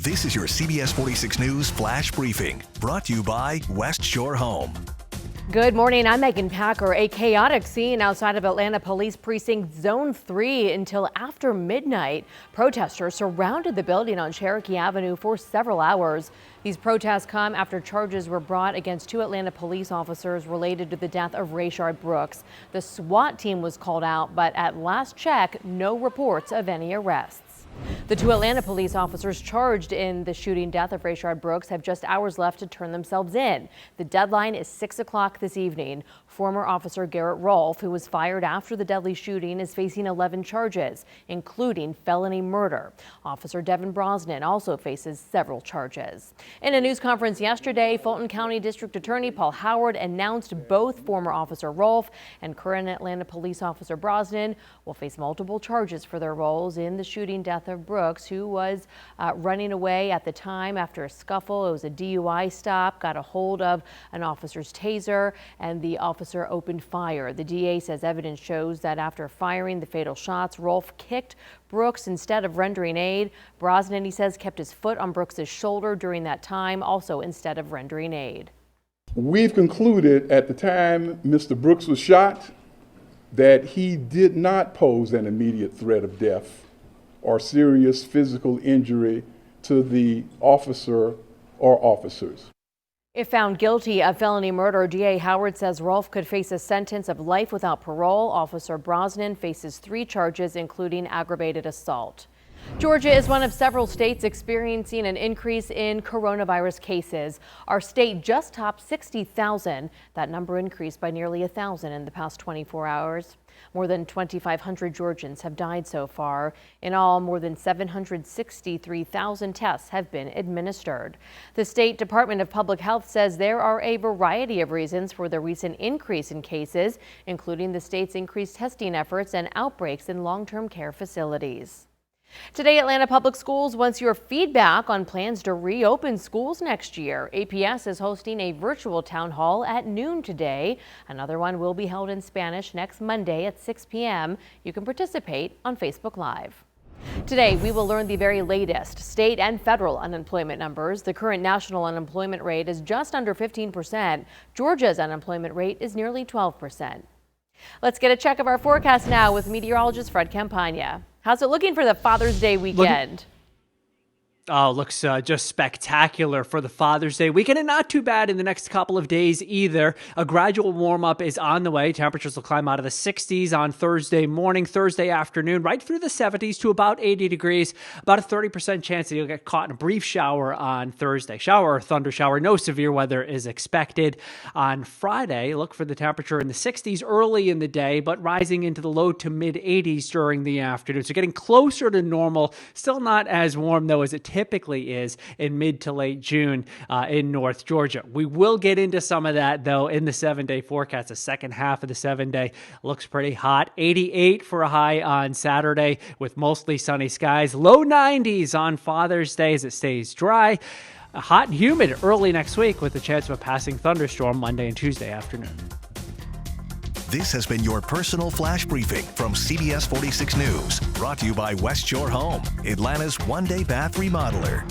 This is your CBS 46 News Flash Briefing, brought to you by West Shore Home. Good morning, I'm Megan Packer. A chaotic scene outside of Atlanta Police Precinct Zone 3 until after midnight. Protesters surrounded the building on Cherokee Avenue for several hours. These protests come after charges were brought against two Atlanta police officers related to the death of Rayshard Brooks. The SWAT team was called out, but at last check, no reports of any arrests. The two Atlanta police officers charged in the shooting death of Rayshard Brooks have just hours left to turn themselves in. The deadline is 6 o'clock this evening. Former officer Garrett Rolfe, who was fired after the deadly shooting, is facing 11 charges, including felony murder. Officer Devin Brosnan also faces several charges. In a news conference yesterday, Fulton County District Attorney Paul Howard announced both former Officer Rolfe and current Atlanta Police Officer Brosnan will face multiple charges for their roles in the shooting death of Brooks, who was running away at the time after a scuffle. It was a DUI stop, got a hold of an officer's taser, and the officer opened fire. The DA says evidence shows that after firing the fatal shots, Rolfe kicked Brooks instead of rendering aid. Brosnan, he says, kept his foot on Brooks's shoulder during that time, also instead of rendering aid. We've concluded at the time Mr. Brooks was shot that he did not pose an immediate threat of death or serious physical injury to the officer or officers. If found guilty of felony murder, DA Howard says Rolfe could face a sentence of life without parole. Officer Brosnan faces 3 charges, including aggravated assault. Georgia is one of several states experiencing an increase in coronavirus cases. Our state just topped 60,000. That number increased by nearly 1,000 in the past 24 hours. More than 2,500 Georgians have died so far. In all, more than 763,000 tests have been administered. The State Department of Public Health says there are a variety of reasons for the recent increase in cases, including the state's increased testing efforts and outbreaks in long-term care facilities. Today, Atlanta Public Schools wants your feedback on plans to reopen schools next year. APS is hosting a virtual town hall at noon today. Another one will be held in Spanish next Monday at 6 p.m. You can participate on Facebook Live. Today, we will learn the very latest state and federal unemployment numbers. The current national unemployment rate is just under 15%. Georgia's unemployment rate is nearly 12%. Let's get a check of our forecast now with meteorologist Fred Campagna. How's it looking for the Father's Day weekend? Looks just spectacular for the Father's Day weekend, and not too bad in the next couple of days either. A gradual warm-up is on the way. Temperatures will climb out of the 60s on Thursday morning, Thursday afternoon, right through the 70s to about 80 degrees. About a 30% chance that you'll get caught in a brief shower on Thursday. Shower or thunder shower. No severe weather is expected. On Friday, look for the temperature in the 60s early in the day, but rising into the low to mid 80s during the afternoon. So getting closer to normal. Still not as warm, though, as it typically is in mid to late June in North Georgia. We will get into some of that, though, in the 7-day forecast. The second half of the 7-day looks pretty hot. 88 for a high on Saturday with mostly sunny skies. Low 90s on Father's Day as it stays dry. Hot and humid early next week with the chance of a passing thunderstorm Monday and Tuesday afternoon. This has been your personal flash briefing from CBS 46 News, brought to you by West Shore Home, Atlanta's one-day bath remodeler.